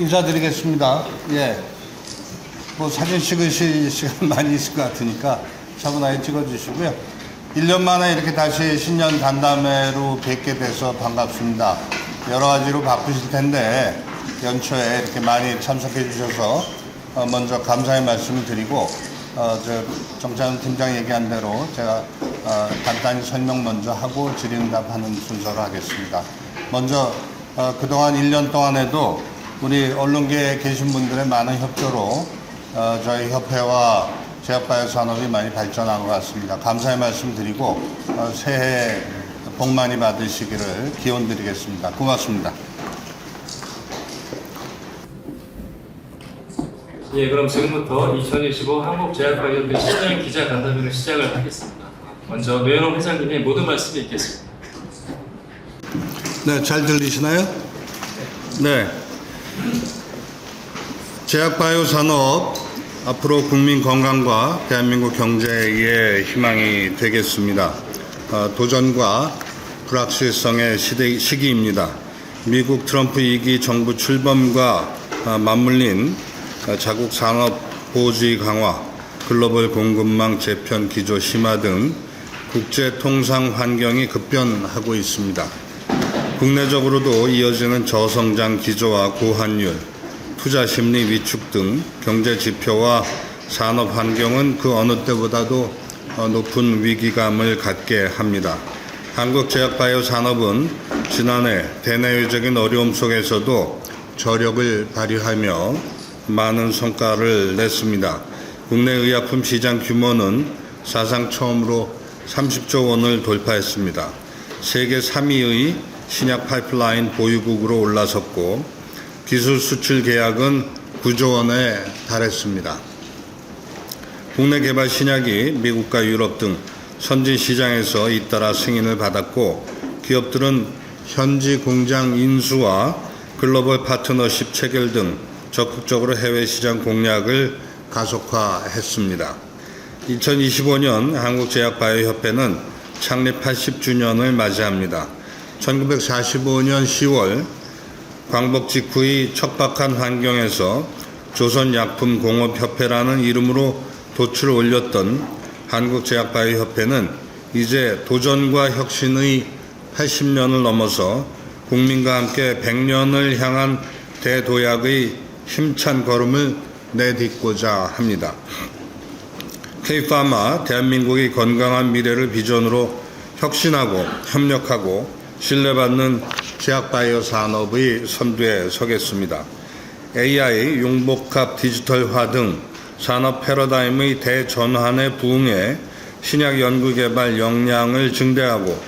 인사드리겠습니다. 예. 뭐 사진 찍으실 시간 많이 있을 것 같으니까 차분하게 찍어주시고요. 1년 만에 이렇게 다시 신년 간담회로 뵙게 돼서 반갑습니다. 여러 가지로 바쁘실 텐데 연초에 이렇게 많이 참석해 주셔서 먼저 감사의 말씀을 드리고 정찬훈 팀장 얘기한 대로 제가 간단히 설명 먼저 하고 질의응답하는 순서로 하겠습니다. 먼저 그동안 1년 동안에도 우리 언론계에 계신 분들의 많은 협조로 저희 협회와 제약바이오 산업이 많이 발전한 것 같습니다. 감사의 말씀 드리고 새해 복 많이 받으시기를 기원드리겠습니다. 고맙습니다. 예, 그럼 지금부터 2025 한국제약바이오협회 신년 기자간담회를 시작을 하겠습니다. 먼저 노현홍 회장님의 모든 말씀이 있겠습니다. 네, 잘 들리시나요? 네. 제약바이오 산업 앞으로 국민 건강과 대한민국 경제의 희망이 되겠습니다. 도전과 불확실성의 시기입니다. 미국 트럼프 2기 정부 출범과 맞물린 자국 산업 보호주의 강화, 글로벌 공급망 재편 기조 심화 등 국제 통상 환경이 급변하고 있습니다. 국내적으로도 이어지는 저성장 기조와 고환율, 투자 심리 위축 등 경제 지표와 산업 환경은 그 어느 때보다도 높은 위기감을 갖게 합니다. 한국제약바이오 산업은 지난해 대내외적인 어려움 속에서도 저력을 발휘하며 많은 성과를 냈습니다. 국내 의약품 시장 규모는 사상 처음으로 30조 원을 돌파했습니다. 세계 3위의 신약 파이프라인 보유국으로 올라섰고 기술 수출 계약은 9조 원에 달했습니다. 국내 개발 신약이 미국과 유럽 등 선진 시장에서 잇따라 승인을 받았고 기업들은 현지 공장 인수와 글로벌 파트너십 체결 등 적극적으로 해외 시장 공략을 가속화했습니다. 2025년 한국제약바이오협회는 창립 80주년을 맞이합니다. 1945년 10월 광복 직후의 척박한 환경에서 조선약품공업협회라는 이름으로 도출을 올렸던 한국제약바이오협회는 이제 도전과 혁신의 80년을 넘어서 국민과 함께 100년을 향한 대도약의 힘찬 걸음을 내딛고자 합니다. K-파마, 대한민국의 건강한 미래를 비전으로 혁신하고 협력하고 신뢰받는 제약바이오 산업의 선두에 서겠습니다. AI, 융복합 디지털화 등 산업 패러다임의 대전환에 부응해 신약 연구개발 역량을 증대하고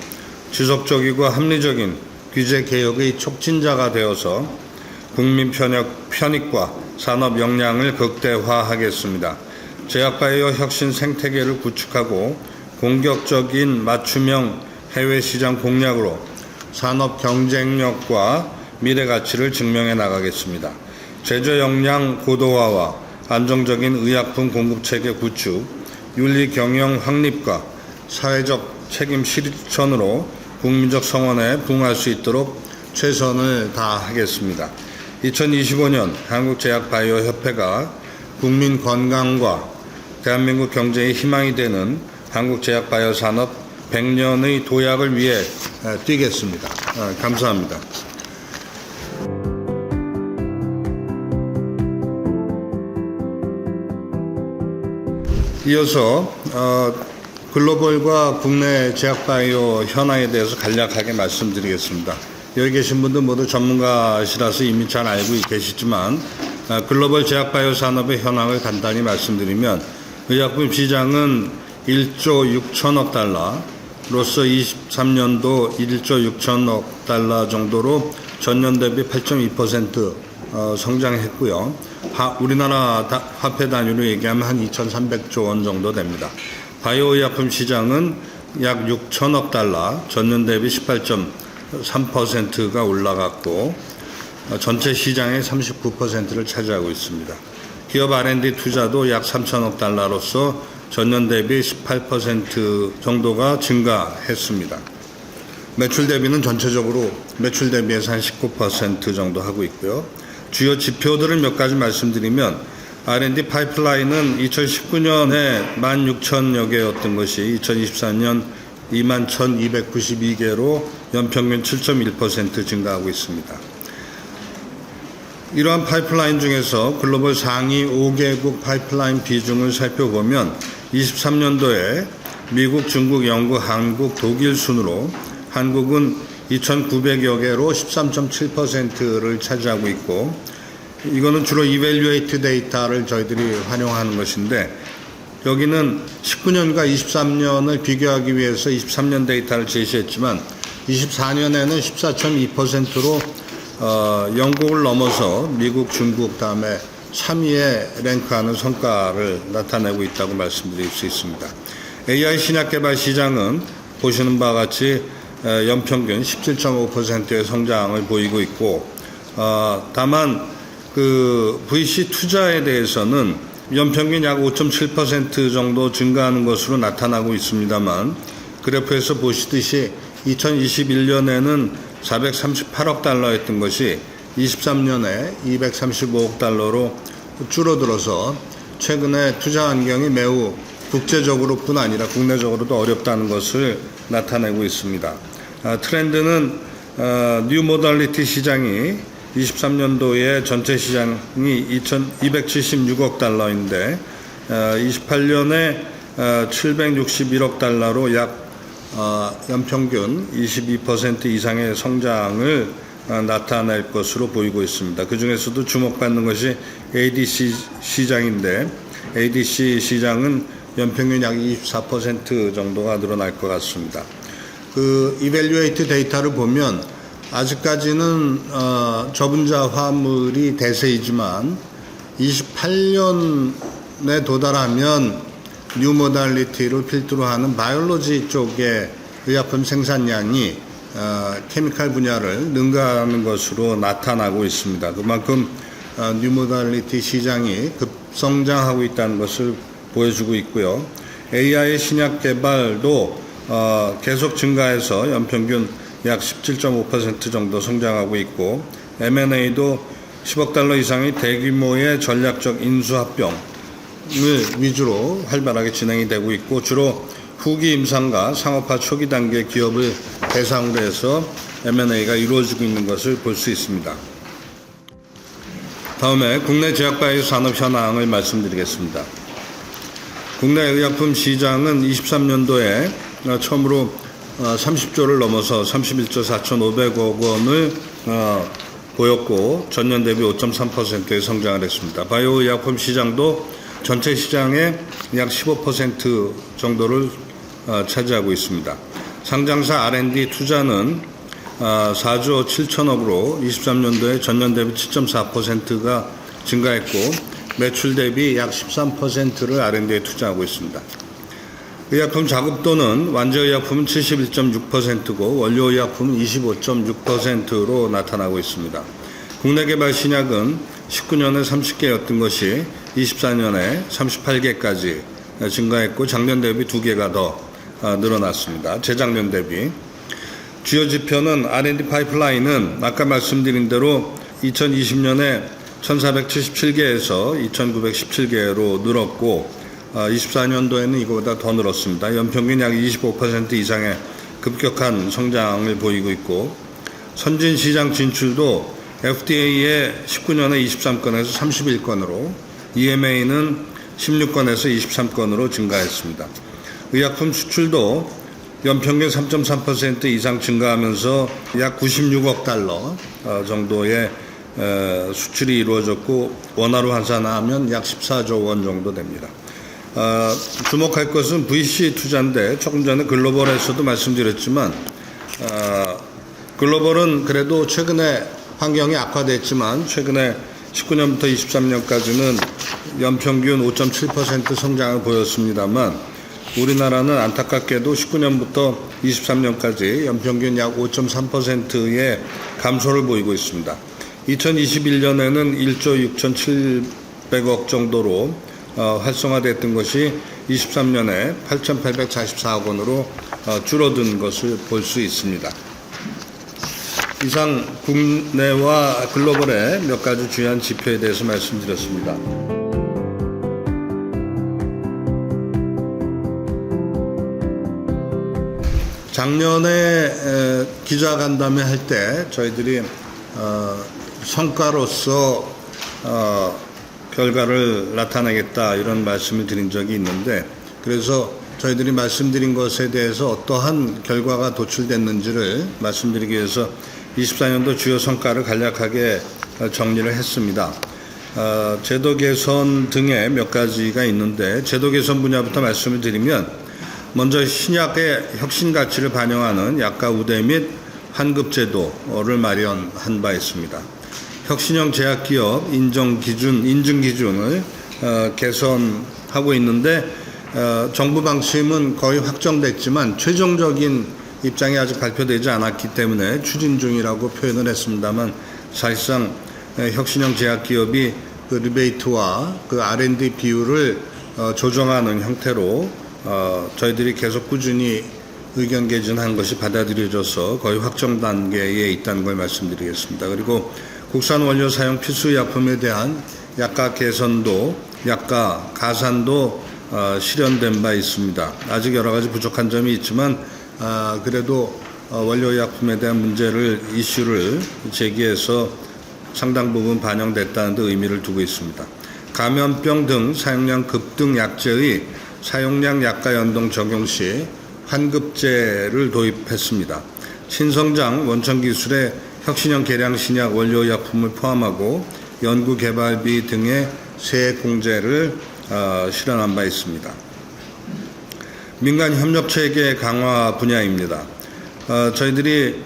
지속적이고 합리적인 규제 개혁의 촉진자가 되어서 국민 편익과 산업 역량을 극대화하겠습니다. 제약바이오 혁신 생태계를 구축하고 공격적인 맞춤형 해외 시장 공략으로 산업 경쟁력과 미래 가치를 증명해 나가겠습니다. 제조 역량 고도화와 안정적인 의약품 공급 체계 구축, 윤리 경영 확립과 사회적 책임 실천으로 국민적 성원에 부응할 수 있도록 최선을 다하겠습니다. 2025년 한국제약바이오협회가 국민 건강과 대한민국 경제의 희망이 되는 한국제약바이오 산업 100년의 도약을 위해 뛰겠습니다. 감사합니다. 이어서 글로벌과 국내 제약바이오 현황에 대해서 간략하게 말씀드리겠습니다. 여기 계신 분들 모두 전문가시라서 이미 잘 알고 계시지만 글로벌 제약바이오 산업의 현황을 간단히 말씀드리면 의약품 시장은 1조 6천억 달러로서 23년도 1조 6천억 달러 정도로 전년 대비 8.2% 성장했고요. 우리나라 화폐 단위로 얘기하면 한 2,300조 원 정도 됩니다. 바이오 의약품 시장은 약 6천억 달러, 전년 대비 18.3%가 올라갔고 전체 시장의 39%를 차지하고 있습니다. 기업 R&D 투자도 약 3천억 달러로서 전년 대비 18% 정도가 증가했습니다. 매출 대비는 전체적으로 매출 대비해서 한 19% 정도 하고 있고요. 주요 지표들을 몇 가지 말씀드리면 R&D 파이프라인은 2019년에 16,000여 개였던 것이 2024년 21,292개로 연평균 7.1% 증가하고 있습니다. 이러한 파이프라인 중에서 글로벌 상위 5개국 파이프라인 비중을 살펴보면 23년도에 미국, 중국, 영국, 한국, 독일 순으로 한국은 2,900여 개로 13.7%를 차지하고 있고, 이거는 주로 이밸류에이트 데이터를 저희들이 활용하는 것인데, 여기는 19년과 23년을 비교하기 위해서 23년 데이터를 제시했지만 24년에는 14.2%로 영국을 넘어서 미국, 중국 다음에 3위에 랭크하는 성과를 나타내고 있다고 말씀드릴 수 있습니다. AI 신약 개발 시장은 보시는 바와 같이 연평균 17.5%의 성장을 보이고 있고, 다만 그 VC 투자에 대해서는 연평균 약 5.7% 정도 증가하는 것으로 나타나고 있습니다만, 그래프에서 보시듯이 2021년에는 438억 달러였던 것이 23년에 235억 달러로 줄어들어서 최근에 투자 환경이 매우 국제적으로뿐 아니라 국내적으로도 어렵다는 것을 나타내고 있습니다. 트렌드는 뉴 모달리티 시장이 23년도에 전체 시장이 276억 달러인데 28년에 761억 달러로 약 연평균 22% 이상의 성장을 나타낼 것으로 보이고 있습니다. 그 중에서도 주목받는 것이 ADC 시장인데, ADC 시장은 연평균 약 24% 정도가 늘어날 것 같습니다. 그 이밸류에이트 데이터를 보면 아직까지는 저분자 화물이 대세이지만 28년에 도달하면 뉴 모달리티를 필두로 하는 바이올로지 쪽의 의약품 생산량이 케미칼 분야를 능가하는 것으로 나타나고 있습니다. 그만큼 뉴 모달리티 시장이 급성장하고 있다는 것을 보여주고 있고요. AI 신약 개발도 계속 증가해서 연평균 약 17.5% 정도 성장하고 있고, M&A도 10억 달러 이상의 대규모의 전략적 인수합병을 위주로 활발하게 진행이 되고 있고, 주로 후기 임상과 상업화 초기 단계 기업을 대상으로 해서 M&A가 이루어지고 있는 것을 볼 수 있습니다. 다음에 국내 제약바이오 산업 현황을 말씀드리겠습니다. 국내 의약품 시장은 23년도에 처음으로 30조를 넘어서 31조 4,500억 원을 보였고, 전년 대비 5.3%의 성장을 했습니다. 바이오 의약품 시장도 전체 시장의 약 15% 정도를 차지하고 있습니다. 상장사 R&D 투자는 4조 7천억으로 23년도에 전년 대비 7.4%가 증가했고, 매출 대비 약 13%를 R&D에 투자하고 있습니다. 의약품 자급도는 완제의약품은 71.6%고 원료의약품은 25.6%로 나타나고 있습니다. 국내 개발 신약은 19년에 30개였던 것이 24년에 38개까지 증가했고, 작년 대비 2개가 더 늘어났습니다. 재작년 대비. 주요 지표는 R&D 파이프라인은 아까 말씀드린 대로 2020년에 1477개에서 2917개로 늘었고, 24년도에는 이거보다 더 늘었습니다. 연평균 약 25% 이상의 급격한 성장을 보이고 있고, 선진 시장 진출도 FDA에 19년에 23건에서 31건으로, EMA는 16건에서 23건으로 증가했습니다. 의약품 수출도 연평균 3.3% 이상 증가하면서 약 96억 달러 정도의 수출이 이루어졌고, 원화로 환산하면 약 14조 원 정도 됩니다. 주목할 것은 VC 투자인데, 조금 전에 글로벌에서도 말씀드렸지만 글로벌은 그래도 최근에 환경이 악화됐지만 최근에 19년부터 23년까지는 연평균 5.7% 성장을 보였습니다만, 우리나라는 안타깝게도 19년부터 23년까지 연평균 약 5.3%의 감소를 보이고 있습니다. 2021년에는 1조 6,700억 정도로 활성화됐던 것이 23년에 8,844억 원으로 줄어든 것을 볼 수 있습니다. 이상 국내와 글로벌의 몇 가지 중요한 지표에 대해서 말씀드렸습니다. 작년에 기자간담회 할 때 저희들이 성과로서 결과를 나타내겠다 이런 말씀을 드린 적이 있는데, 그래서 저희들이 말씀드린 것에 대해서 어떠한 결과가 도출됐는지를 말씀드리기 위해서 24년도 주요 성과를 간략하게 정리를 했습니다. 제도 개선 등의 몇 가지가 있는데, 제도 개선 분야부터 말씀을 드리면, 먼저 신약의 혁신 가치를 반영하는 약가 우대 및 환급 제도를 마련한 바 있습니다. 혁신형 제약기업 인증 기준을 개선하고 있는데, 정부 방침은 거의 확정됐지만 최종적인 입장이 아직 발표되지 않았기 때문에 추진 중이라고 표현을 했습니다만, 사실상 혁신형 제약기업이 그 리베이트와 그 R&D 비율을 조정하는 형태로 저희들이 계속 꾸준히 의견 개진한 것이 받아들여져서 거의 확정 단계에 있다는 걸 말씀드리겠습니다. 그리고 국산 원료 사용 필수 의약품에 대한 약가 개선도, 약가 가산도 실현된 바 있습니다. 아직 여러 가지 부족한 점이 있지만 그래도 원료 의약품에 대한 이슈를 제기해서 상당 부분 반영됐다는 데 의미를 두고 있습니다. 감염병 등 사용량 급등 약제의 사용량 약가 연동 적용 시 환급제를 도입했습니다. 신성장 원천 기술의 혁신형 계량 신약 원료 의약품을 포함하고 연구 개발비 등의 세액 공제를 실현한 바 있습니다. 민간 협력 체계 강화 분야입니다. 저희들이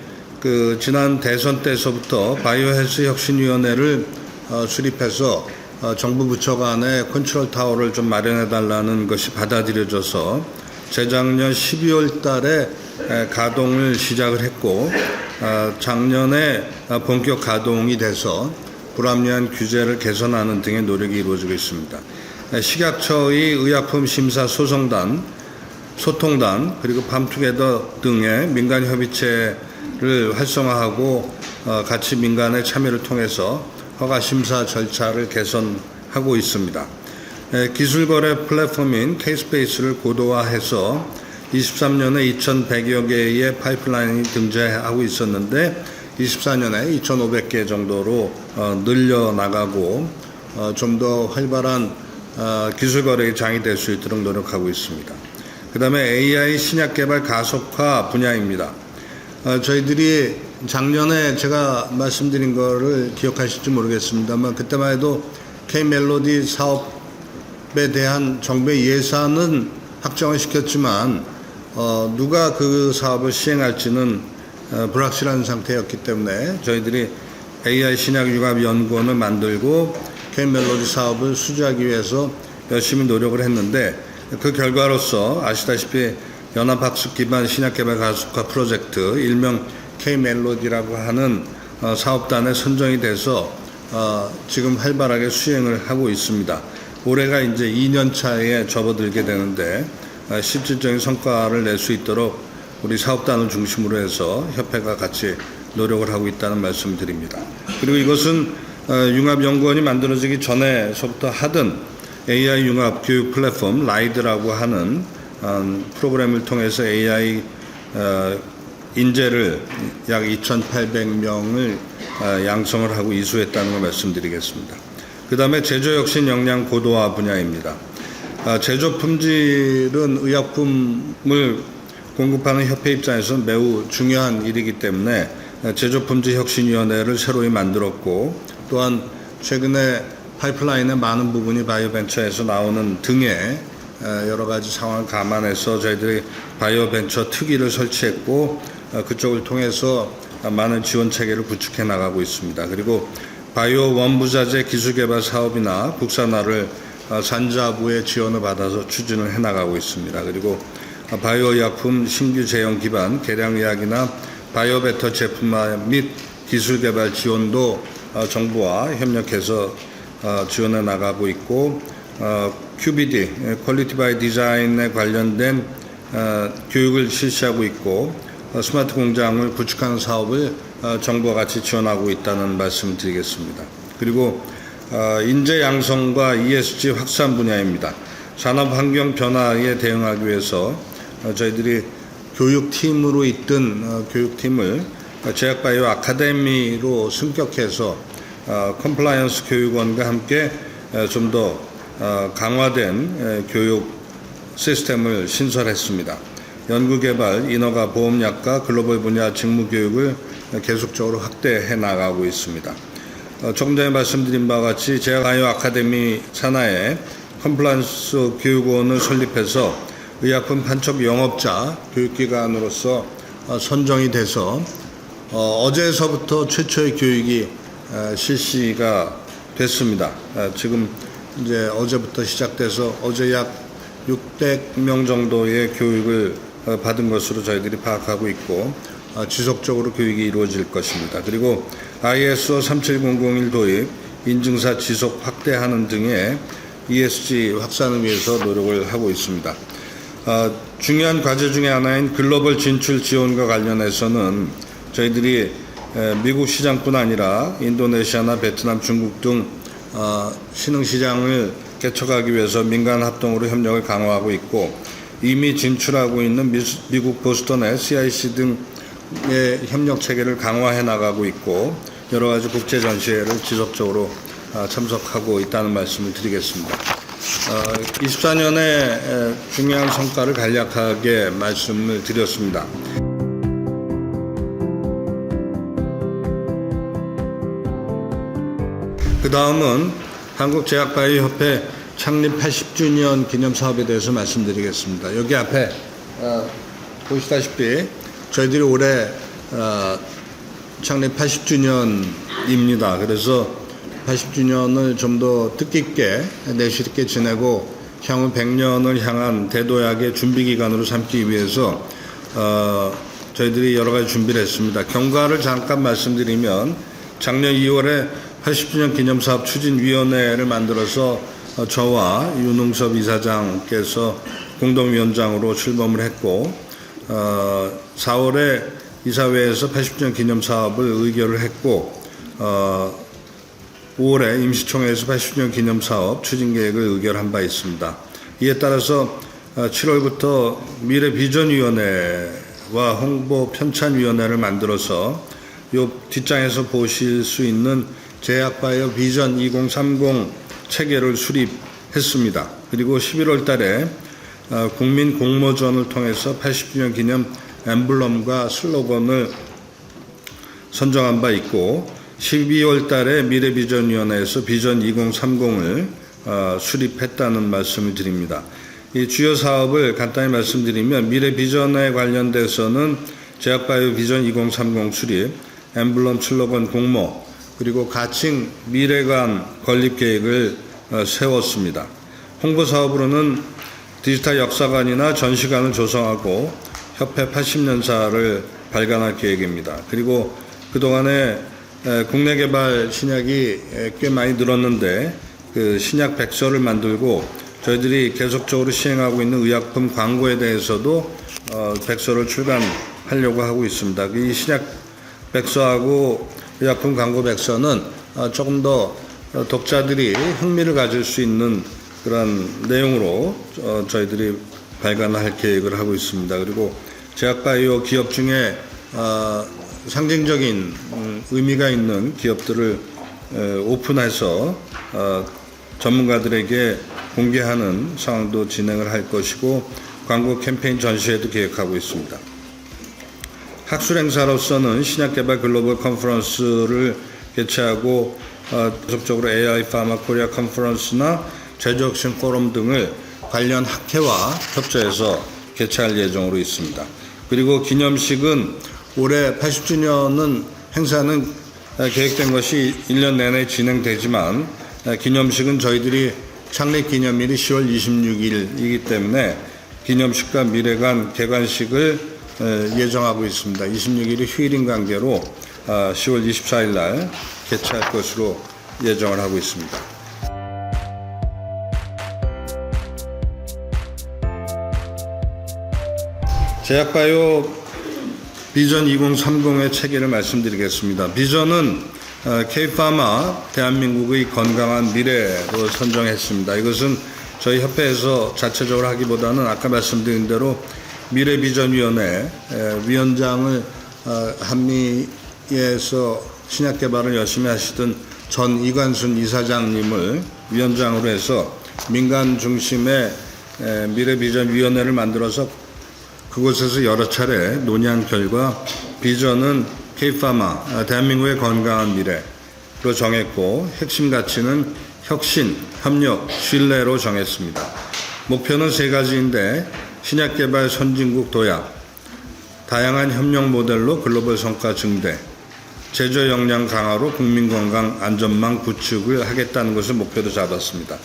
지난 대선 때서부터 바이오 헬스 혁신위원회를 수립해서 정부 부처 간의 컨트롤 타워를 좀 마련해 달라는 것이 받아들여져서 재작년 12월 달에 가동을 시작을 했고, 작년에 본격 가동이 돼서 불합리한 규제를 개선하는 등의 노력이 이루어지고 있습니다. 식약처의 의약품 심사 소통단, 그리고 팜투게더 등의 민간 협의체를 활성화하고 같이 민간의 참여를 통해서 허가 심사 절차를 개선하고 있습니다. 기술거래 플랫폼인 K-스페이스를 고도화해서 23년에 2,100여 개의 파이프라인이 등재하고 있었는데 24년에 2,500개 정도로 늘려나가고 좀 더 활발한 기술거래의 장이 될 수 있도록 노력하고 있습니다. 그 다음에 AI 신약 개발 가속화 분야입니다. 저희들이 작년에 제가 말씀드린 거를 기억하실지 모르겠습니다만, 그때만 해도 K-멜로디 사업에 대한 정부의 예산은 확정을 시켰지만 누가 그 사업을 시행할지는 불확실한 상태였기 때문에 저희들이 AI 신약융합연구원을 만들고 K-멜로디 사업을 수주하기 위해서 열심히 노력을 했는데, 그 결과로서 아시다시피 연합학습 기반 신약개발 가속화 프로젝트, 일명 K-멜로디라고 하는 사업단에 선정이 돼서 지금 활발하게 수행을 하고 있습니다. 올해가 이제 2년 차에 접어들게 되는데 실질적인 성과를 낼 수 있도록 우리 사업단을 중심으로 해서 협회가 같이 노력을 하고 있다는 말씀을 드립니다. 그리고 이것은 융합연구원이 만들어지기 전에서부터 하던 AI 융합 교육 플랫폼 라이드라고 하는 프로그램을 통해서 AI 인재를 약 2,800명을 양성을 하고 이수했다는 걸 말씀드리겠습니다. 그 다음에 제조혁신 역량 고도화 분야입니다. 제조 품질은 의약품을 공급하는 협회 입장에서는 매우 중요한 일이기 때문에 제조품질혁신위원회를 새로이 만들었고, 또한 최근에 파이프라인의 많은 부분이 바이오벤처에서 나오는 등의 여러 가지 상황을 감안해서 저희들이 바이오벤처 특위를 설치했고, 그쪽을 통해서 많은 지원 체계를 구축해 나가고 있습니다. 그리고 바이오 원부자재 기술개발 사업이나 국산화를 산자부의 지원을 받아서 추진을 해 나가고 있습니다. 그리고 바이오 의약품 신규 제형 기반 계량의학이나 바이오베터 제품화 및 기술개발 지원도 정부와 협력해서 지원해 나가고 있고, QBD, 퀄리티 바이 디자인에 관련된 교육을 실시하고 있고, 스마트 공장을 구축하는 사업을 정부와 같이 지원하고 있다는 말씀을 드리겠습니다. 그리고 인재 양성과 ESG 확산 분야입니다. 산업 환경 변화에 대응하기 위해서 저희들이 교육팀으로 이끈 교육팀을 제약바이오 아카데미로 승격해서 컴플라이언스 교육원과 함께 좀 더 강화된 교육 시스템을 신설했습니다. 연구개발, 인허가, 보험약과 글로벌 분야 직무교육을 계속적으로 확대해 나가고 있습니다. 조금 전에 말씀드린 바와 같이 제약바이오 아카데미 산하에 컴플라이언스 교육원을 설립해서 의약품 판촉 영업자 교육기관으로서 선정이 돼서 어제서부터 최초의 교육이 실시가 됐습니다. 지금 이제 어제부터 시작돼서 어제 약 600명 정도의 교육을 받은 것으로 저희들이 파악하고 있고 지속적으로 교육이 이루어질 것입니다. 그리고 ISO 37001 도입, 인증사 지속 확대하는 등의 ESG 확산을 위해서 노력을 하고 있습니다. 중요한 과제 중에 하나인 글로벌 진출 지원과 관련해서는 저희들이 미국 시장뿐 아니라 인도네시아나 베트남, 중국 등 신흥시장을 개척하기 위해서 민간 합동으로 협력을 강화하고 있고 이미 진출하고 있는 미국 보스턴의 CIC 등의 협력 체계를 강화해 나가고 있고 여러 가지 국제 전시회를 지속적으로 참석하고 있다는 말씀을 드리겠습니다. 24년의 중요한 성과를 간략하게 말씀을 드렸습니다. 그 다음은 한국제약바이오협회 창립 80주년 기념 사업에 대해서 말씀드리겠습니다. 여기 앞에 보시다시피 저희들이 올해 창립 80주년입니다. 그래서 80주년을 좀 더 뜻깊게 내실 있게 지내고 향후 100년을 향한 대도약의 준비 기간으로 삼기 위해서 저희들이 여러 가지 준비를 했습니다. 경과를 잠깐 말씀드리면 작년 2월에 80주년 기념사업 추진위원회를 만들어서 저와 윤웅섭 이사장께서 공동위원장으로 출범을 했고 4월에 이사회에서 80주년 기념사업을 의결을 했고 5월에 임시총회에서 80주년 기념사업 추진계획을 의결한 바 있습니다. 이에 따라서 7월부터 미래비전위원회와 홍보편찬위원회를 만들어서 이 뒷장에서 보실 수 있는 제약바이오 비전 2030 체계를 수립했습니다. 그리고 11월 달에 국민 공모전을 통해서 80주년 기념 엠블럼과 슬로건을 선정한 바 있고 12월 달에 미래비전위원회에서 비전 2030을 수립했다는 말씀을 드립니다. 이 주요 사업을 간단히 말씀드리면 미래비전에 관련돼서는 제약바이오 비전 2030 수립, 엠블럼 슬로건 공모, 그리고 가칭 미래관 건립계획을 세웠습니다. 홍보사업으로는 디지털 역사관이나 전시관을 조성하고 협회 80년사를 발간할 계획입니다. 그리고 그동안에 국내 개발 신약이 꽤 많이 늘었는데 그 신약 백서를 만들고 저희들이 계속적으로 시행하고 있는 의약품 광고에 대해서도 백서를 출간하려고 하고 있습니다. 이 신약 백서하고 의약품 광고 백서는 조금 더 독자들이 흥미를 가질 수 있는 그런 내용으로 저희들이 발간할 계획을 하고 있습니다. 그리고 제약바이오 기업 중에 상징적인 의미가 있는 기업들을 오픈해서 전문가들에게 공개하는 상황도 진행을 할 것이고 광고 캠페인 전시회도 계획하고 있습니다. 학술 행사로서는 신약개발 글로벌 컨퍼런스를 개최하고 계속적으로 AI 파마 코리아 컨퍼런스나 제조혁신 포럼 등을 관련 학회와 협조해서 개최할 예정으로 있습니다. 그리고 기념식은 올해 80주년은 행사는 계획된 것이 1년 내내 진행되지만 기념식은 저희들이 창립 기념일이 10월 26일이기 때문에 기념식과 미래관 개관식을 예정하고 있습니다. 26일이 휴일인 관계로 10월 24일 날 개최할 것으로 예정을 하고 있습니다. 제약바이오 비전 2030의 체계를 말씀드리겠습니다. 비전은 K-파마 대한민국의 건강한 미래로 선정했습니다. 이것은 저희 협회에서 자체적으로 하기보다는 아까 말씀드린 대로 미래비전위원회 위원장을 한미에서 신약 개발을 열심히 하시던 전 이관순 이사장님을 위원장으로 해서 민간 중심의 미래비전위원회를 만들어서 그곳에서 여러 차례 논의한 결과 비전은 K-파마 대한민국의 건강한 미래로 정했고 핵심 가치는 혁신, 협력, 신뢰로 정했습니다. 목표는 세 가지인데 신약 개발 선진국 도약, 다양한 협력 모델로 글로벌 성과 증대, 제조 역량 강화로 국민 건강 안전망 구축을 하겠다는 것을 목표로 잡았습니다.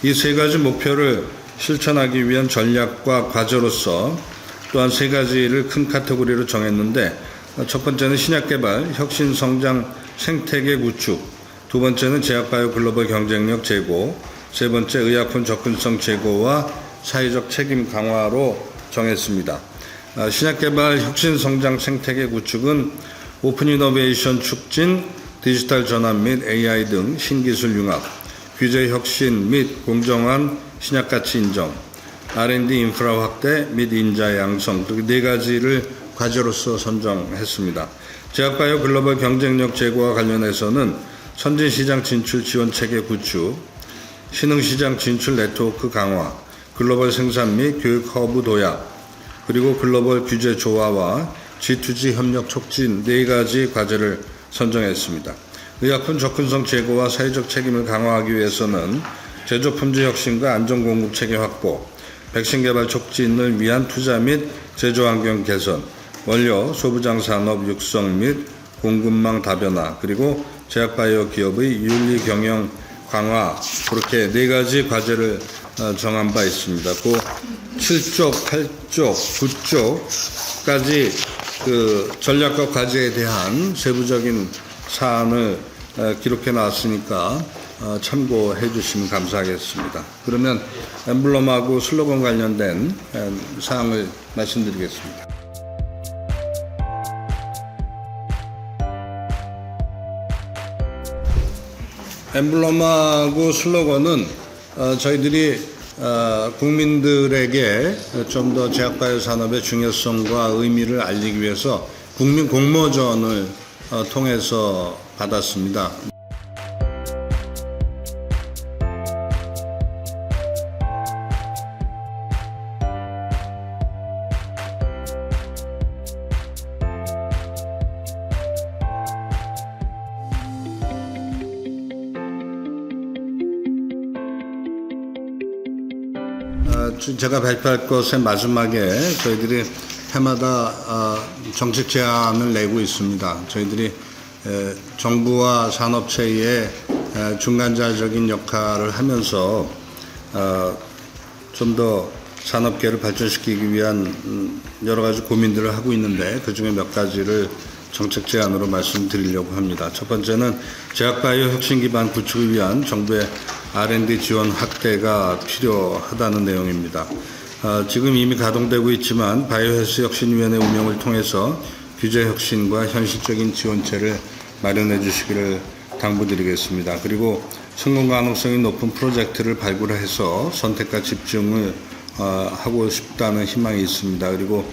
이 세 가지 목표를 실천하기 위한 전략과 과제로서 또한 세 가지를 큰 카테고리로 정했는데 첫 번째는 신약 개발, 혁신 성장 생태계 구축, 두 번째는 제약바이오 글로벌 경쟁력 제고, 세 번째 의약품 접근성 제고와 사회적 책임 강화로 정했습니다. 신약 개발, 혁신 성장 생태계 구축은 오픈 이노베이션 촉진, 디지털 전환 및 AI 등 신기술 융합, 규제 혁신 및 공정한 신약 가치 인정, R&D 인프라 확대 및 인자 양성 등 네 가지를 과제로서 선정했습니다. 제약바이오 글로벌 경쟁력 제고와 관련해서는 선진시장 진출 지원 체계 구축, 신흥시장 진출 네트워크 강화, 글로벌 생산 및 교육 허브 도약, 그리고 글로벌 규제 조화와 G2G 협력 촉진 네 가지 과제를 선정했습니다. 의약품 접근성 제고와 사회적 책임을 강화하기 위해서는 제조 품질 혁신과 안전 공급 체계 확보, 백신 개발 촉진을 위한 투자 및 제조 환경 개선, 원료 소부장 산업 육성 및 공급망 다변화, 그리고 제약바이오 기업의 윤리 경영 강화, 그렇게 네 가지 과제를 정한 바 있습니다. 그 7쪽, 8쪽, 9쪽까지 그 전략과 과제에 대한 세부적인 사안을 기록해 놨으니까 참고해 주시면 감사하겠습니다. 그러면 엠블럼하고 슬로건 관련된 사항을 말씀드리겠습니다. 엠블럼하고 슬로건은 저희들이 국민들에게 좀 더 제약바이오 산업의 중요성과 의미를 알리기 위해서 국민 공모전을 통해서 받았습니다. 제가 발표할 것의 마지막에 저희들이 해마다 정책 제안을 내고 있습니다. 저희들이 정부와 산업체의 중간자적인 역할을 하면서 좀 더 산업계를 발전시키기 위한 여러 가지 고민들을 하고 있는데 그중에 몇 가지를 정책 제안으로 말씀드리려고 합니다. 첫 번째는 제약바이오 혁신 기반 구축을 위한 정부의 R&D 지원 확대가 필요하다는 내용입니다. 지금 이미 가동되고 있지만 바이오헬스 혁신위원회 운영을 통해서 규제 혁신과 현실적인 지원체를 마련해 주시기를 당부드리겠습니다. 그리고 성공 가능성이 높은 프로젝트를 발굴해서 선택과 집중을 하고 싶다는 희망이 있습니다. 그리고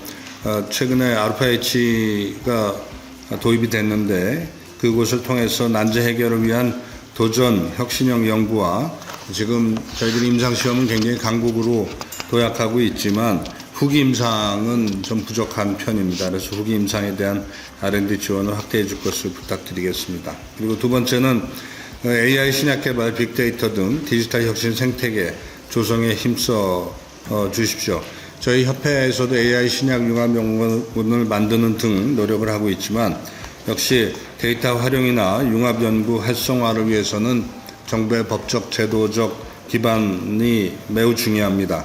최근에 알파-H가 도입이 됐는데 그곳을 통해서 난제 해결을 위한 도전 혁신형 연구와 지금 저희들이 임상시험은 굉장히 강국으로 도약하고 있지만 후기 임상은 좀 부족한 편입니다. 그래서 후기 임상에 대한 R&D 지원을 확대해 줄 것을 부탁드리겠습니다. 그리고 두 번째는 AI 신약 개발, 빅데이터 등 디지털 혁신 생태계 조성에 힘써 주십시오. 저희 협회에서도 AI 신약 융합연구원을 만드는 등 노력을 하고 있지만 역시 데이터 활용이나 융합연구 활성화를 위해서는 정부의 법적, 제도적 기반이 매우 중요합니다.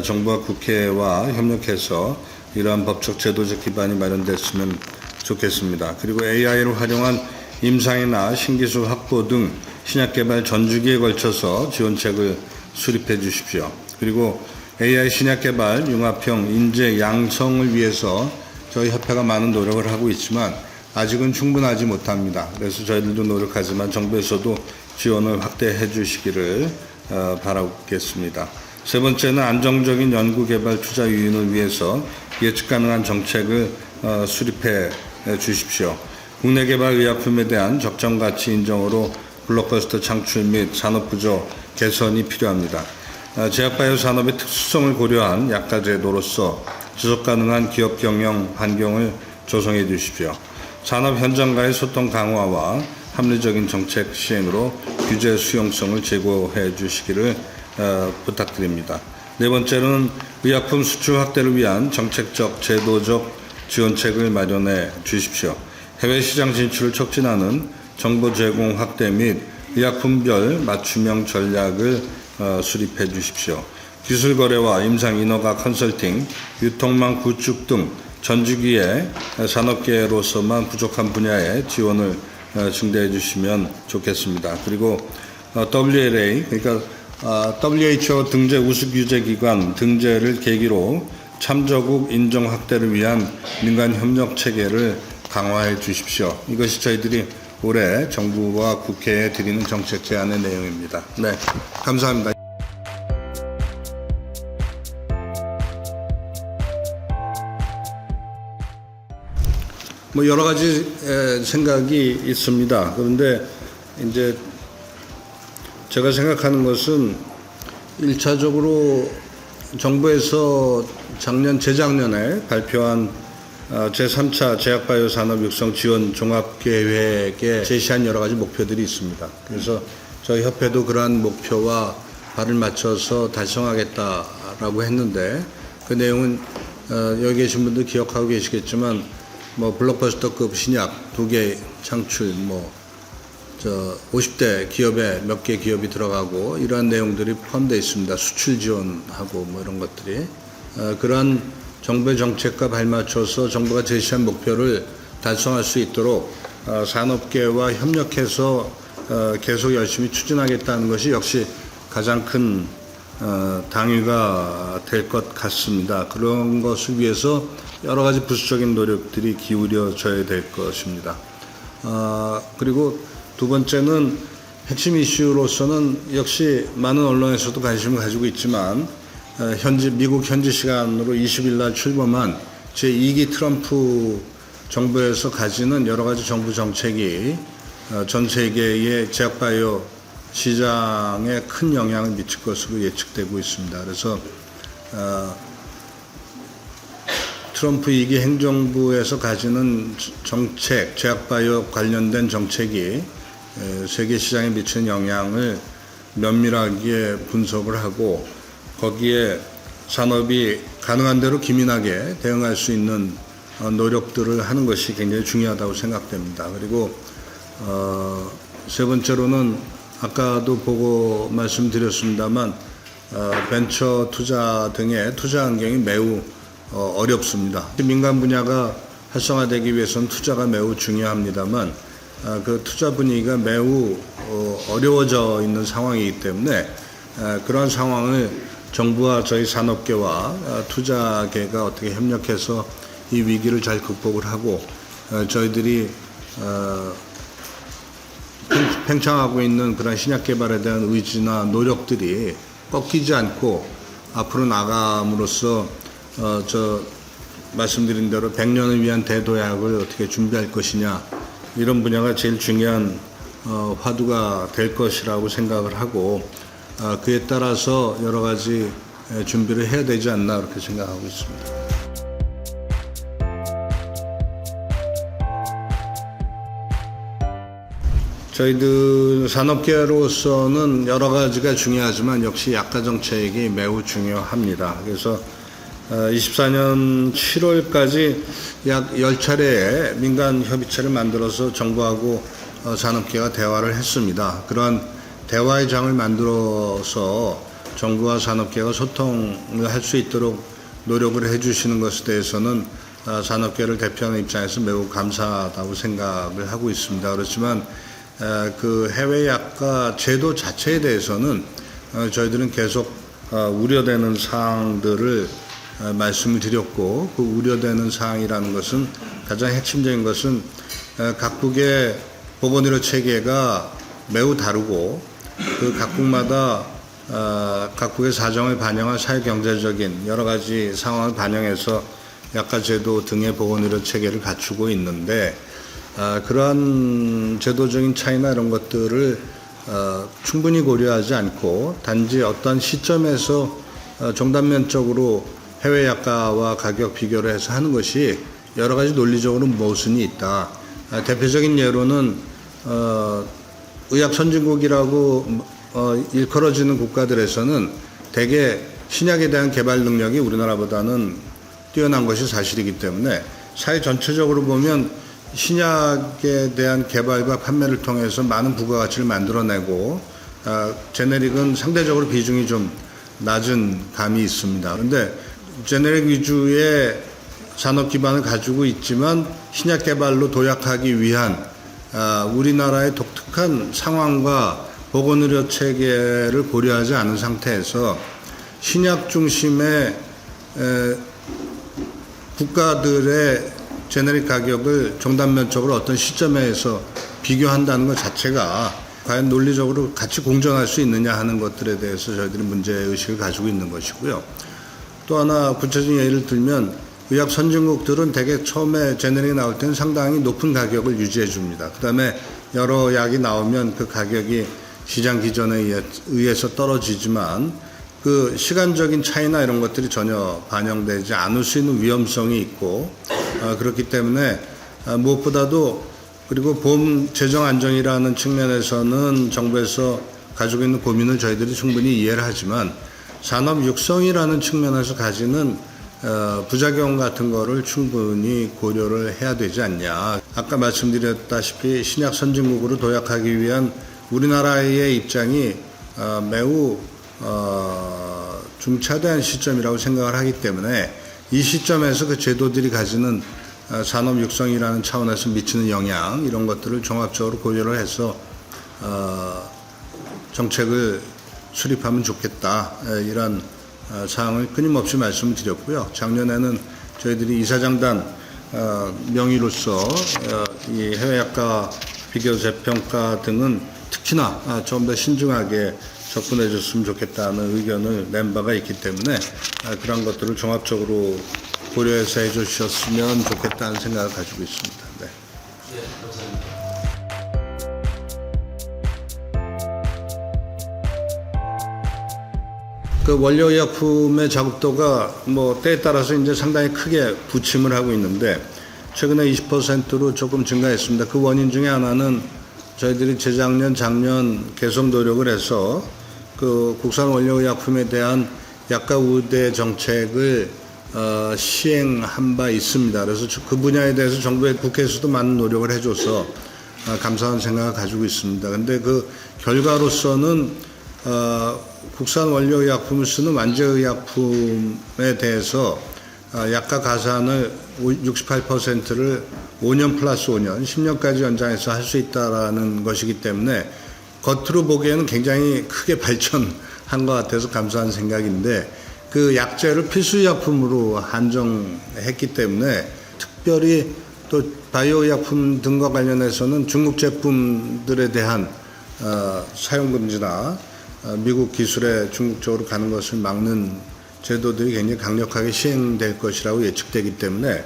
정부와 국회와 협력해서 이러한 법적, 제도적 기반이 마련됐으면 좋겠습니다. 그리고 AI를 활용한 임상이나 신기술 확보 등 신약 개발 전주기에 걸쳐서 지원책을 수립해 주십시오. 그리고 AI 신약 개발 융합형 인재 양성을 위해서 저희 협회가 많은 노력을 하고 있지만 아직은 충분하지 못합니다. 그래서 저희들도 노력하지만 정부에서도 지원을 확대해 주시기를 바라겠습니다. 세 번째는 안정적인 연구개발 투자 유인을 위해서 예측 가능한 정책을 수립해 주십시오. 국내 개발 의약품에 대한 적정 가치 인정으로 블록버스터 창출 및 산업 구조 개선이 필요합니다. 제약바이오 산업의 특수성을 고려한 약가제도로서 지속 가능한 기업 경영 환경을 조성해 주십시오. 산업 현장과의 소통 강화와 합리적인 정책 시행으로 규제 수용성을 제고해 주시기를 부탁드립니다. 네 번째는 의약품 수출 확대를 위한 정책적, 제도적 지원책을 마련해 주십시오. 해외 시장 진출을 촉진하는 정보 제공 확대 및 의약품별 맞춤형 전략을 수립해 주십시오. 기술 거래와 임상 인허가 컨설팅, 유통망 구축 등 전주기의 산업계로서만 부족한 분야에 지원을 증대해 주시면 좋겠습니다. 그리고 WLA, 그러니까 WHO 등재 우수규제기관 등재를 계기로 참저국 인정 확대를 위한 민간 협력 체계를 강화해 주십시오. 이것이 저희들이 올해 정부와 국회에 드리는 정책 제안의 내용입니다. 네, 감사합니다. 뭐 여러 가지 생각이 있습니다. 그런데 이제 제가 생각하는 것은 1차적으로 정부에서 재작년에 발표한 제3차 제약바이오 산업 육성 지원 종합계획에 제시한 여러 가지 목표들이 있습니다. 그래서 저희 협회도 그러한 목표와 발을 맞춰서 달성하겠다라고 했는데 그 내용은 여기 계신 분들 기억하고 계시겠지만 뭐 블록버스터급 신약 2개 창출, 50대 기업에 몇 개 기업이 들어가고 이러한 내용들이 포함되어 있습니다. 수출 지원하고 이런 것들이 그러한 정부의 정책과 발맞춰서 정부가 제시한 목표를 달성할 수 있도록 산업계와 협력해서 계속 열심히 추진하겠다는 것이 역시 가장 큰 당위가 될 것 같습니다. 그런 것을 위해서 여러 가지 부수적인 노력들이 기울여져야 될 것입니다. 그리고 두 번째는 핵심 이슈로서는 역시 많은 언론에서도 관심을 가지고 있지만 미국 현지 시간으로 20일 날 출범한 제2기 트럼프 정부에서 가지는 여러 가지 정부 정책이 전 세계의 제약바이오 시장에 큰 영향을 미칠 것으로 예측되고 있습니다. 그래서 트럼프 2기 행정부에서 가지는 정책, 제약바이오 관련된 정책이 세계 시장에 미치는 영향을 면밀하게 분석을 하고 거기에 산업이 가능한 대로 기민하게 대응할 수 있는 노력들을 하는 것이 굉장히 중요하다고 생각됩니다. 그리고 세 번째로는 아까도 보고 말씀드렸습니다만 벤처 투자 등의 투자 환경이 매우 어렵습니다. 민간 분야가 활성화되기 위해서는 투자가 매우 중요합니다만 그 투자 분위기가 매우 어려워져 있는 상황이기 때문에 그러한 상황을 정부와 저희 산업계와 투자계가 어떻게 협력해서 이 위기를 잘 극복을 하고 저희들이 팽창하고 있는 그런 신약 개발에 대한 의지나 노력들이 꺾이지 않고 앞으로 나감으로써 말씀드린 대로 100년을 위한 대도약을 어떻게 준비할 것이냐 이런 분야가 제일 중요한 화두가 될 것이라고 생각을 하고 그에 따라서 여러 가지 준비를 해야 되지 않나 그렇게 생각하고 있습니다. 저희들 산업계로서는 여러 가지가 중요하지만 역시 약가 정책이 매우 중요합니다. 그래서 24년 7월까지 약 10차례의 민간 협의체를 만들어서 정부하고 산업계가 대화를 했습니다. 그러한 대화의 장을 만들어서 정부와 산업계가 소통을 할 수 있도록 노력을 해주시는 것에 대해서는 산업계를 대표하는 입장에서 매우 감사하다고 생각을 하고 있습니다. 그렇지만 그 해외 약가 제도 자체에 대해서는 저희들은 계속 우려되는 사항들을 말씀을 드렸고, 그 우려되는 사항이라는 것은 가장 핵심적인 것은 각국의 보건의료 체계가 매우 다르고 그 각국마다 각국의 사정을 반영한 사회경제적인 여러 가지 상황을 반영해서 약가제도 등의 보건의료 체계를 갖추고 있는데 그러한 제도적인 차이나 이런 것들을 충분히 고려하지 않고 단지 어떤 시점에서 종단면적으로 해외 약가와 가격 비교를 해서 하는 것이 여러 가지 논리적으로 모순이 있다. 대표적인 예로는 의학 선진국이라고 일컬어지는 국가들에서는 대개 신약에 대한 개발 능력이 우리나라보다는 뛰어난 것이 사실이기 때문에 사회 전체적으로 보면 신약에 대한 개발과 판매를 통해서 많은 부가가치를 만들어내고 제네릭은 상대적으로 비중이 좀 낮은 감이 있습니다. 그런데 제네릭 위주의 산업 기반을 가지고 있지만 신약 개발로 도약하기 위한 우리나라의 독특한 상황과 보건의료 체계를 고려하지 않은 상태에서 신약 중심의 국가들의 제네릭 가격을 종단면적으로 어떤 시점에서 비교한다는 것 자체가 과연 논리적으로 같이 공존할 수 있느냐 하는 것들에 대해서 저희들이 문제의식을 가지고 있는 것이고요. 또 하나 구체적인 예를 들면 의학 선진국들은 대개 처음에 제네릭이 나올 때는 상당히 높은 가격을 유지해 줍니다. 그 다음에 여러 약이 나오면 그 가격이 시장 기전에 의해서 떨어지지만 그 시간적인 차이나 이런 것들이 전혀 반영되지 않을 수 있는 위험성이 있고 그렇기 때문에 무엇보다도 그리고 보험 재정 안정이라는 측면에서는 정부에서 가지고 있는 고민을 저희들이 충분히 이해를 하지만 산업 육성이라는 측면에서 가지는 부작용 같은 거를 충분히 고려를 해야 되지 않냐. 아까 말씀드렸다시피 신약 선진국으로 도약하기 위한 우리나라의 입장이 매우 중차대한 시점이라고 생각을 하기 때문에 이 시점에서 그 제도들이 가지는 산업 육성이라는 차원에서 미치는 영향 이런 것들을 종합적으로 고려를 해서 정책을 수립하면 좋겠다 이런 사항을 끊임없이 말씀을 드렸고요. 작년에는 저희들이 이사장단 명의로서 이 해외약가 비교 재평가 등은 특히나 좀 더 신중하게 접근해 줬으면 좋겠다는 의견을 낸 바가 있기 때문에 그런 것들을 종합적으로 고려해서 해 주셨으면 좋겠다는 생각을 가지고 있습니다. 네. 그 원료의약품의 작업도가 뭐 때에 따라서 이제 상당히 크게 부침을 하고 있는데 최근에 20%로 조금 증가했습니다. 그 원인 중에 하나는 저희들이 재작년, 작년 계속 노력을 해서 그 국산 원료의약품에 대한 약가 우대 정책을 시행한 바 있습니다. 그래서 그 분야에 대해서 정부의 국회에서도 많은 노력을 해줘서 감사한 생각을 가지고 있습니다. 그런데 그 결과로서는 국산 원료의약품을 쓰는 완제의약품에 대해서 약가 가산을 68%를 5년 플러스 5년, 10년까지 연장해서 할 수 있다는 것이기 때문에 겉으로 보기에는 굉장히 크게 발전한 것 같아서 감사한 생각인데 그 약제를 필수의약품으로 한정했기 때문에 특별히 또 바이오의약품 등과 관련해서는 중국 제품들에 대한 사용금지나 미국 기술에 중국적으로 가는 것을 막는 제도들이 굉장히 강력하게 시행될 것이라고 예측되기 때문에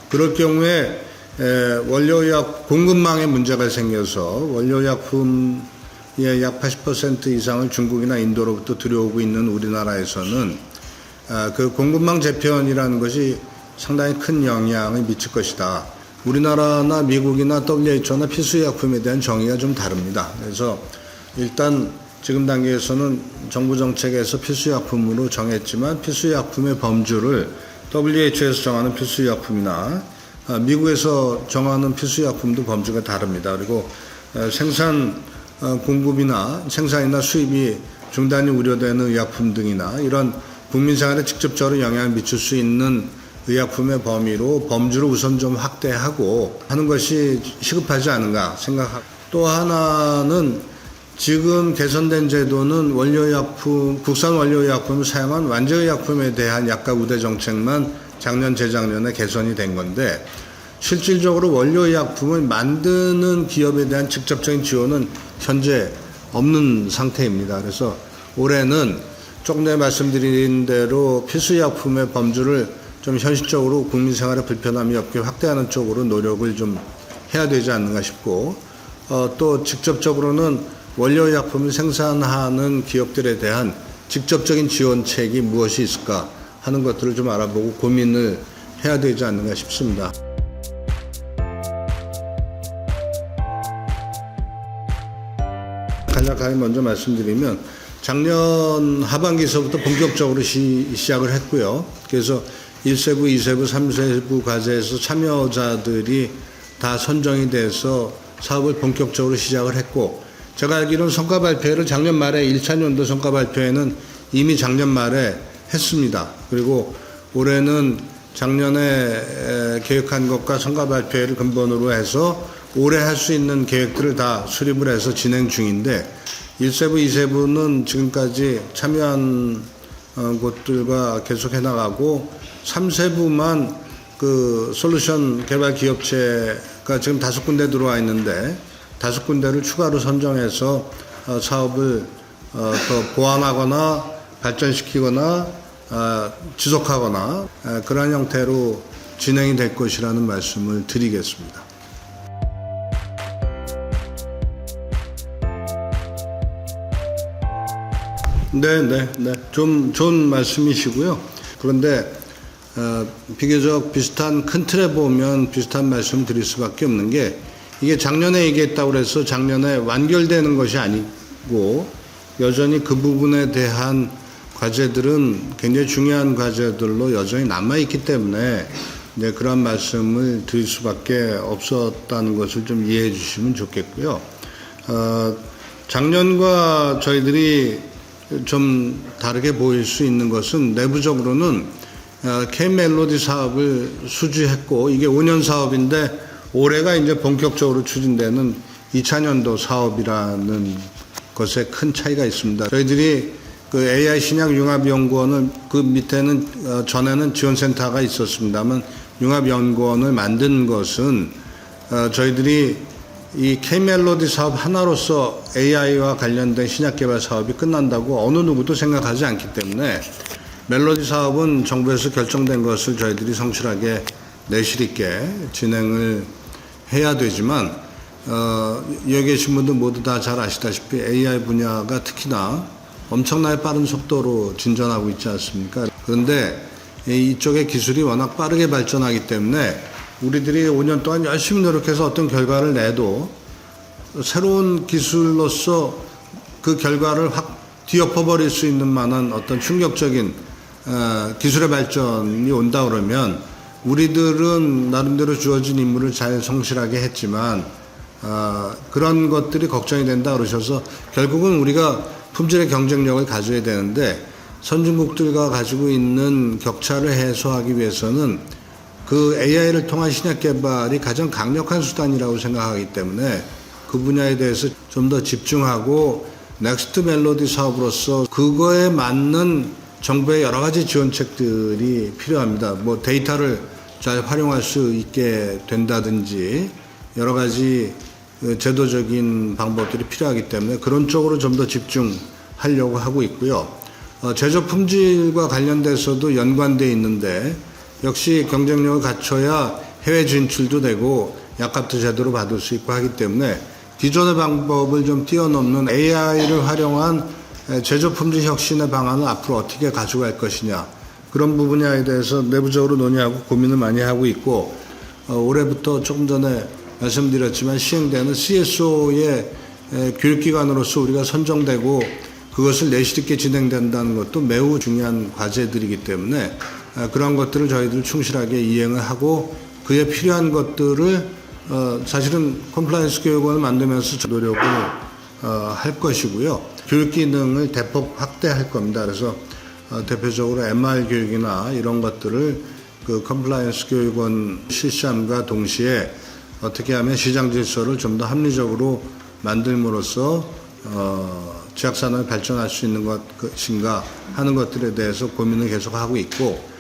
그럴 경우에 원료의약 공급망에 문제가 생겨서 원료의약품의 약 80% 이상을 중국이나 인도로부터 들여오고 있는 우리나라에서는 그 공급망 재편이라는 것이 상당히 큰 영향을 미칠 것이다. 우리나라나 미국이나 WHO나 필수의약품에 대한 정의가 좀 다릅니다. 그래서 일단 지금 단계에서는 정부 정책에서 필수의약품으로 정했지만 필수의약품의 범주를 WHO에서 정하는 필수의약품이나 미국에서 정하는 필수의약품도 범주가 다릅니다. 그리고 생산 공급이나 생산이나 수입이 중단이 우려되는 의약품 등이나 이런 국민 생활에 직접적으로 영향을 미칠 수 있는 의약품의 범주를 우선 좀 확대하고 하는 것이 시급하지 않은가 생각하고 또 하나는 지금 개선된 제도는 원료의약품, 국산 원료의약품을 사용한 완제의약품에 대한 약가 우대 정책만 작년, 재작년에 개선이 된 건데, 실질적으로 원료의약품을 만드는 기업에 대한 직접적인 지원은 현재 없는 상태입니다. 그래서 올해는 조금 전에 말씀드린 대로 필수의약품의 범주를 좀 현실적으로 국민 생활에 불편함이 없게 확대하는 쪽으로 노력을 좀 해야 되지 않는가 싶고, 또 직접적으로는 원료의약품을 생산하는 기업들에 대한 직접적인 지원책이 무엇이 있을까 하는 것들을 좀 알아보고 고민을 해야 되지 않는가 싶습니다. 간략하게 먼저 말씀드리면 작년 하반기서부터 본격적으로 시작을 했고요. 그래서 1세부, 2세부, 3세부 과제에서 참여자들이 다 선정이 돼서 사업을 본격적으로 시작을 했고, 제가 알기로는 성과 발표를 작년 말에 1차 연도 성과 발표회는 이미 작년 말에 했습니다. 그리고 올해는 작년에 계획한 것과 성과 발표회를 근본으로 해서 올해 할 수 있는 계획들을 다 수립을 해서 진행 중인데, 1세부, 2세부는 지금까지 참여한 곳들과 계속 해나가고, 3세부만 그 솔루션 개발 기업체가 지금 5군데 들어와 있는데 5군데를 추가로 선정해서 사업을 더 보완하거나 발전시키거나 지속하거나 그러한 형태로 진행이 될 것이라는 말씀을 드리겠습니다. 네. 좀 좋은 말씀이시고요. 그런데 비교적 비슷한 큰 틀에 보면 비슷한 말씀 드릴 수밖에 없는 게, 이게 작년에 얘기했다고 해서 작년에 완결되는 것이 아니고 여전히 그 부분에 대한 과제들은 굉장히 중요한 과제들로 여전히 남아있기 때문에 이제 그런 말씀을 드릴 수밖에 없었다는 것을 좀 이해해 주시면 좋겠고요. 작년과 저희들이 좀 다르게 보일 수 있는 것은 내부적으로는 K-멜로디 사업을 수주했고, 이게 5년 사업인데 올해가 이제 본격적으로 추진되는 2차년도 사업이라는 것에 큰 차이가 있습니다. 저희들이 그 AI 신약 융합연구원을, 그 밑에는 전에는 지원센터가 있었습니다만 융합연구원을 만든 것은 저희들이 이 K-멜로디 사업 하나로서 AI와 관련된 신약 개발 사업이 끝난다고 어느 누구도 생각하지 않기 때문에, 멜로디 사업은 정부에서 결정된 것을 저희들이 성실하게 내실 있게 진행을 해야 되지만, 여기 계신 분들 모두 다 잘 아시다시피 AI 분야가 특히나 엄청나게 빠른 속도로 진전하고 있지 않습니까? 그런데 이쪽의 기술이 워낙 빠르게 발전하기 때문에 우리들이 5년 동안 열심히 노력해서 어떤 결과를 내도 새로운 기술로서 그 결과를 확 뒤엎어버릴 수 있는 만한 어떤 충격적인 기술의 발전이 온다 그러면, 우리들은 나름대로 주어진 임무를 잘 성실하게 했지만 그런 것들이 걱정이 된다 그러셔서, 결국은 우리가 품질의 경쟁력을 가져야 되는데 선진국들과 가지고 있는 격차를 해소하기 위해서는 그 AI를 통한 신약 개발이 가장 강력한 수단이라고 생각하기 때문에 그 분야에 대해서 좀 더 집중하고 넥스트 멜로디 사업으로서 그거에 맞는 정부의 여러 가지 지원책들이 필요합니다. 뭐 데이터를 잘 활용할 수 있게 된다든지 여러 가지 제도적인 방법들이 필요하기 때문에 그런 쪽으로 좀 더 집중하려고 하고 있고요. 제조 품질과 관련돼서도 연관되어 있는데, 역시 경쟁력을 갖춰야 해외 진출도 되고 약값도 제대로 받을 수 있고 하기 때문에 기존의 방법을 좀 뛰어넘는 AI를 활용한 제조 품질 혁신의 방안을 앞으로 어떻게 가져갈 것이냐, 그런 부분에 대해서 내부적으로 논의하고 고민을 많이 하고 있고, 올해부터 조금 전에 말씀드렸지만 시행되는 CSO의 교육기관으로서 우리가 선정되고 그것을 내실 있게 진행된다는 것도 매우 중요한 과제들이기 때문에 그런 것들을 저희들 충실하게 이행을 하고, 그에 필요한 것들을 사실은 컴플라이언스 교육원을 만들면서 노력을 할 것이고요. 교육 기능을 대폭 확대할 겁니다. 그래서 대표적으로 MR 교육이나 이런 것들을 그 컴플라이언스 교육원 실시함과 동시에 어떻게 하면 시장 질서를 좀 더 합리적으로 만들므로써 제약산업이 발전할 수 있는 것인가 하는 것들에 대해서 고민을 계속 하고 있고